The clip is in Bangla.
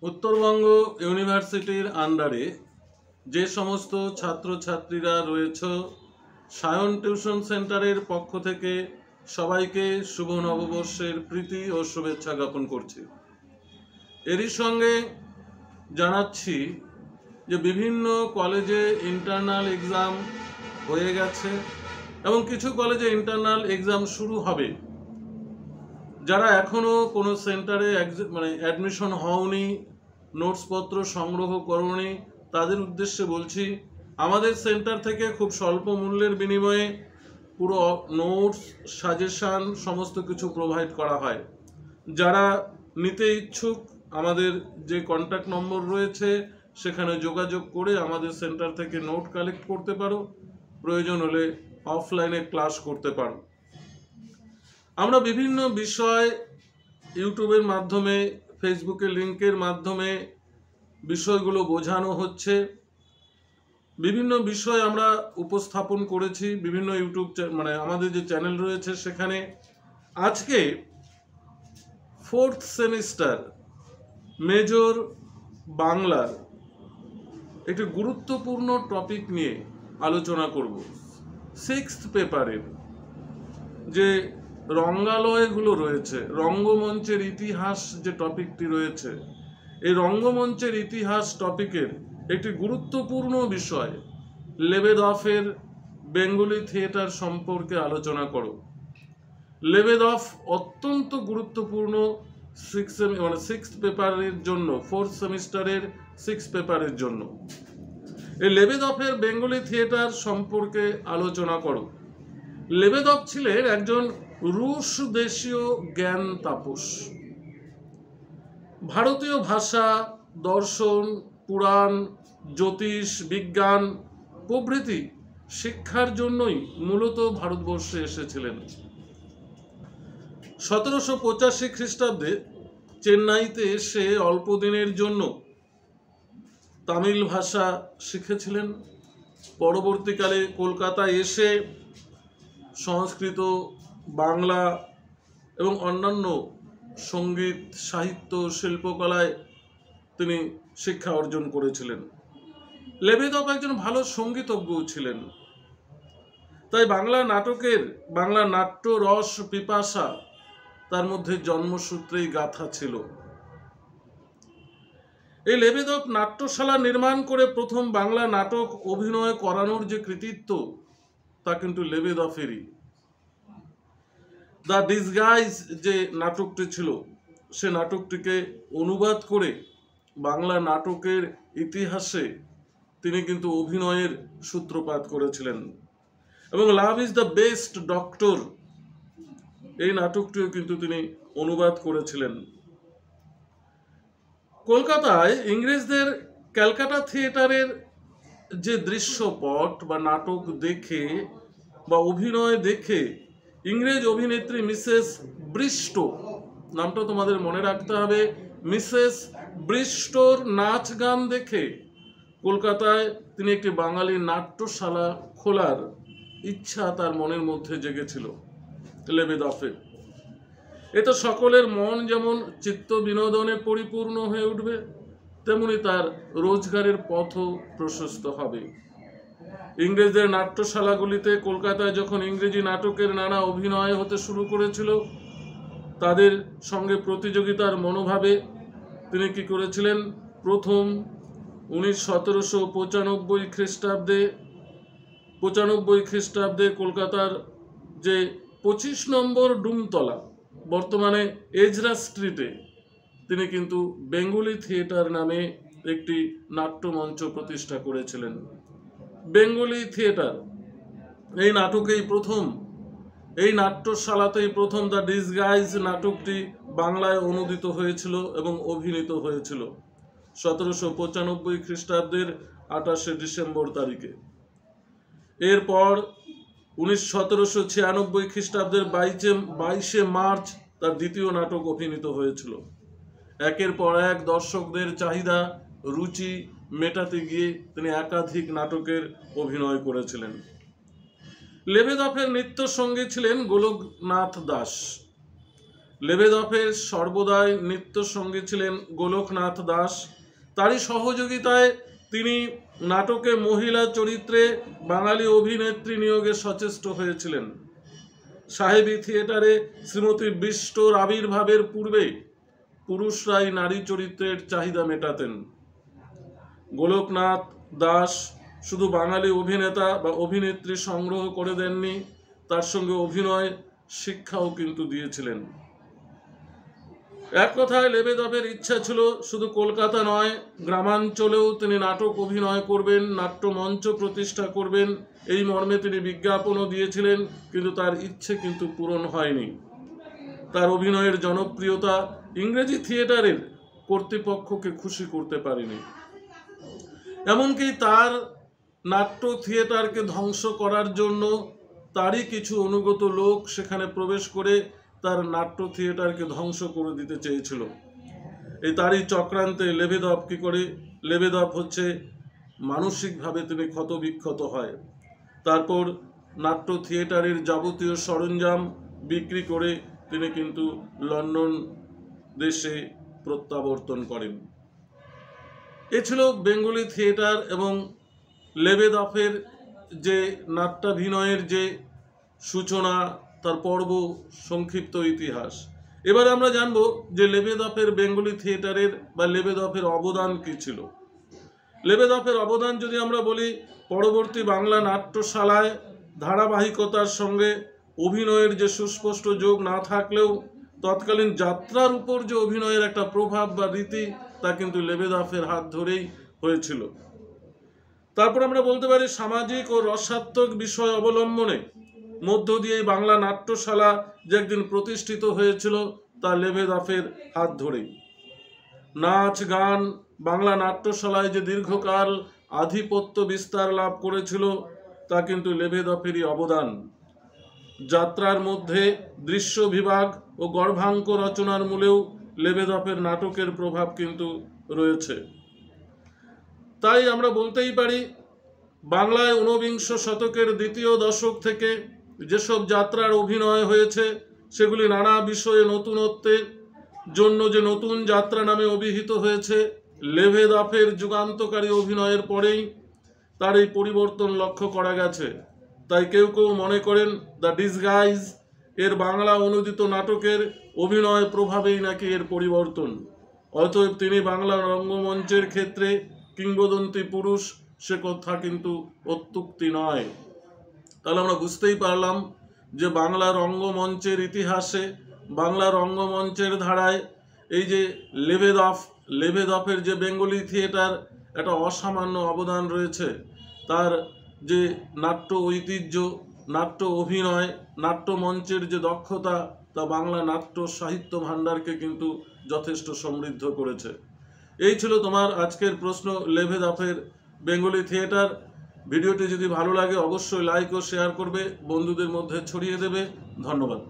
উত্তরবঙ্গ ইউনিভার্সিটির আন্ডারে যে সমস্ত ছাত্রছাত্রীরা রয়েছে, সায়ন টিউশন সেন্টারের পক্ষ থেকে সবাইকে শুভ নববর্ষের প্রীতি ও শুভেচ্ছা জ্ঞাপন করছি। এরই সঙ্গে জানাচ্ছি যে বিভিন্ন কলেজে ইন্টারনাল এক্সাম হয়ে গেছে এবং কিছু কলেজে ইন্টারনাল এক্সাম শুরু হবে। যারা এখনও কোনো সেন্টারে অ্যাডমিশন হওনি, নোটসপত্র সংগ্রহ করোনি, তাদের উদ্দেশ্যে বলছি, আমাদের সেন্টার থেকে খুব স্বল্প মূল্যের বিনিময়ে পুরো নোটস, সাজেশান সমস্ত কিছু প্রোভাইড করা হয়। যারা নিতে ইচ্ছুক আমাদের যে কন্ট্যাক্ট নম্বর রয়েছে সেখানে যোগাযোগ করে আমাদের সেন্টার থেকে নোট কালেক্ট করতে পারো, প্রয়োজন হলে অফলাইনে ক্লাস করতে পারো। আমরা বিভিন্ন বিষয় ইউটিউবের মাধ্যমে, ফেসবুকের লিঙ্কের মাধ্যমে বিষয়গুলো বোঝানো হচ্ছে। বিভিন্ন বিষয় আমরা উপস্থাপন করেছি বিভিন্ন ইউটিউব আমাদের যে চ্যানেল রয়েছে সেখানে। আজকে 4th সেমিস্টার মেজর বাংলার একটি গুরুত্বপূর্ণ টপিক নিয়ে আলোচনা করব। 6th পেপারের যে রঙ্গালয়গুলো রয়েছে, রঙ্গমঞ্চের ইতিহাস যে টপিকটি রয়েছে, এই রঙ্গমঞ্চের ইতিহাস টপিকের একটি গুরুত্বপূর্ণ বিষয় লেবেদফের বেঙ্গলি থিয়েটার সম্পর্কে আলোচনা করো। লেবেদফ অত্যন্ত গুরুত্বপূর্ণ 6th পেপারের জন্য, 4th সেমিস্টারের 6th পেপারের জন্য। এই লেবেদফের বেঙ্গলি থিয়েটার সম্পর্কে আলোচনা করো। লেবেদফ ছিলেন একজন রুশ দেশীয় জ্ঞান তাপস। ভারতীয় ভাষা, দর্শন, পুরাণ, জ্যোতিষ, বিজ্ঞান প্রভৃতি শিক্ষার জন্যই মূলত ভারতবর্ষে এসেছিলেন। 1785 খ্রিস্টাব্দে চেন্নাইতে এসে অল্প দিনের জন্য তামিল ভাষা শিখেছিলেন। পরবর্তীকালে কলকাতায় এসে সংস্কৃত, বাংলা এবং অন্যান্য সঙ্গীত, সাহিত্য, শিল্পকলায় তিনি শিক্ষা অর্জন করেছিলেন। লেবেদফ একজন ভালো সঙ্গীতজ্ঞও ছিলেন। তাই বাংলা নাট্য রস পিপাসা তার মধ্যে জন্মসূত্রেই গাথা ছিল। এই লেবেদফ নাট্যশালা নির্মাণ করে প্রথম বাংলা নাটক অভিনয় করানোর যে কৃতিত্ব, তা কিন্তু লেবেদফেরই। দ্য ডিসগাইজ যে নাটকটি ছিল, সে নাটকটিকে অনুবাদ করে বাংলা নাটকের ইতিহাসে তিনি কিন্তু অভিনয়ের সূত্রপাত করেছিলেন। এবং love is the best doctor, এই নাটকটিও কিন্তু তিনি অনুবাদ করেছিলেন। কলকাতায় ইংরেজদের ক্যালকাটা থিয়েটারের যে দৃশ্যপট বা নাটক দেখে বা অভিনয় দেখে ইংরেজ অভিনেত্রী মিসেস ব্রিস্টো, নামটা তোমাদের মনে রাখতে হবে, মিসেস ব্রিস্টোর নাচ গান দেখে কলকাতায় তিনি একটি বাঙালি নাট্যশালা খোলার ইচ্ছা তার মনের মধ্যে জেগেছিল লেবেদফের। এতে সকলের মন যেমন চিত্ত বিনোদনে পরিপূর্ণ হয়ে উঠবে, তেমনি তার রোজগারের পথও প্রশস্ত হবে। ইংরেজদের নাট্যশালাগুলিতে কলকাতায় যখন ইংরেজি নাটকের নানা অভিনয় হতে শুরু করেছিল, তাদের সঙ্গে প্রতিযোগিতার মনোভাবে তিনি কি করেছিলেন, প্রথম 1795 খ্রিস্টাব্দে কলকাতার যে 25 নম্বর ডুমতলা, বর্তমানে এজরা স্ট্রিটে, তিনি কিন্তু বেঙ্গলি থিয়েটার নামে একটি নাট্যমঞ্চ প্রতিষ্ঠা করেছিলেন। বেঙ্গলি থিয়েটার এই নাট্যশালাতেই প্রথম দ্য ডিসগাইজ নাটকটি বাংলায় অনুদিত হয়েছিল এবং অভিনীত হয়েছিল 1795 খ্রিস্টাব্দের 28শে ডিসেম্বর তারিখে। এরপর 1796 খ্রিস্টাব্দের 22শে মার্চ তার দ্বিতীয় নাটক অভিনীত হয়েছিল। একের পর এক দর্শকদের চাহিদা, রুচি মেটাতে গিয়ে তিনি একাধিক নাটকের অভিনয় করেছিলেন। লেবেদফের নৃত্য সঙ্গী ছিলেন গোলকনাথ দাস। লেবেদফের সর্বদাই নৃত্যসঙ্গী ছিলেন গোলকনাথ দাস। তারই সহযোগিতায় তিনি নাটকে মহিলা চরিত্রে বাঙালি অভিনেত্রী নিয়োগে সচেষ্ট হয়েছিলেন। সাহেবী থিয়েটারে শ্রীমতী বিষ্টর আবির্ভাবের পূর্বে পুরুষরাই নারী চরিত্রের চাহিদা মেটাতেন। গোলকনাথ দাস শুধু বাঙালি অভিনেতা বা অভিনেত্রী সংগ্রহ করে দেননি, তার সঙ্গে অভিনয় শিক্ষাও কিন্তু দিয়েছিলেন। এক কথায় লেবেদফের ইচ্ছা ছিল শুধু কলকাতা নয়, গ্রামাঞ্চলেও তিনি নাটক অভিনয় করবেন, নাট্যমঞ্চ প্রতিষ্ঠা করবেন, এই মর্মে তিনি বিজ্ঞাপনও দিয়েছিলেন, কিন্তু তার ইচ্ছে কিন্তু পূরণ হয়নি। তার অভিনয়ের জনপ্রিয়তা ইংরেজি থিয়েটারের কর্তৃপক্ষকে খুশি করতে পারেনি। এমনকি তার নাট্য থিয়েটারকে ধ্বংস করার জন্য তারই কিছু অনুগত লোক সেখানে প্রবেশ করে তার নাট্য থিয়েটারকে ধ্বংস করে দিতে চেয়েছিল। এই তারই চক্রান্তে লেবেদফ কি করে, লেবেদফ হচ্ছে মানসিকভাবে তিনি ক্ষতবিক্ষত হয়। তারপর নাট্য থিয়েটারের যাবতীয় সরঞ্জাম বিক্রি করে তিনি কিন্তু লন্ডন দেশে প্রত্যাবর্তন করেন। এ ছিল বেঙ্গলি থিয়েটার এবং লেবেদফের যে নাট্যাভিনয়ের যে সূচনা, তার পর্ব, সংক্ষিপ্ত ইতিহাস। এবার আমরা জানব যে লেবেদফের বেঙ্গলি থিয়েটারের বা লেবেদফের অবদান কী ছিল। লেবেদফের অবদান যদি আমরা বলি, পরবর্তী বাংলা নাট্যশালায় ধারাবাহিকতার সঙ্গে অভিনয়ের যে সুস্পষ্ট যোগ না থাকলেও তৎকালীন যাত্রার উপর যে অভিনয়ের একটা প্রভাব বা রীতি, তা কিন্তু লেবেদফের হাত ধরেই হয়েছিল। তারপর আমরা বলতে পারি সামাজিক ও রসাত্মক বিষয় অবলম্বনে মধ্য দিয়ে বাংলা নাট্যশালা যে একদিন প্রতিষ্ঠিত হয়েছিল, তা লেবেদফের হাত ধরেই। নাচ গান বাংলা নাট্যশালায় যে দীর্ঘকাল আধিপত্য বিস্তার লাভ করেছিল, তা কিন্তু লেবেদফেরই অবদান। যাত্রার মধ্যে দৃশ্য বিভাগ ও গর্ভাঙ্ক রচনার মূলেও লেবেদফের নাটকের প্রভাব কিন্তু রয়েছে। তাই আমরা বলতেই পারি বাংলায় ঊনবিংশ শতকের দ্বিতীয় দশক থেকে যেসব যাত্রার অভিনয় হয়েছে, সেগুলি নানা বিষয়ে নতুনত্বের জন্য যে নতুন যাত্রা নামে অভিহিত হয়েছে, লেবেদফের যুগান্তকারী অভিনয়ের পরেই তার এই পরিবর্তন লক্ষ্য করা গেছে। তাই কেউ কেউ মনে করেন দ্য ডিসগাইজ এর বাংলা অনুদিত নাটকের অভিনয় প্রভাবেই নাকি এর পরিবর্তন। অতএব তিনি বাংলা রঙ্গমঞ্চের ক্ষেত্রে কিংবদন্তি পুরুষ, সে কথা কিন্তু অত্যুক্তি নয়। তাহলে আমরা বুঝতেই পারলাম যে বাংলা রঙ্গমঞ্চের ইতিহাসে, বাংলা রঙ্গমঞ্চের ধারায় এই যে লেবেদফের যে বেঙ্গলি থিয়েটার একটা অসামান্য অবদান রয়েছে। তার যে নাট্য ঐতিহ্য, নাট্য অভিনয়, নাট্যমঞ্চের যে দক্ষতা, তা বাংলা নাট্য সাহিত্য ভাণ্ডারকে কিন্তু যথেষ্ট সমৃদ্ধ করেছে। এই ছিল তোমার আজকের প্রশ্ন, লেবেদফের বেঙ্গলি থিয়েটার। ভিডিওটি যদি ভালো লাগে অবশ্যই লাইক ও শেয়ার করবে, বন্ধুদের মধ্যে ছড়িয়ে দেবে। ধন্যবাদ।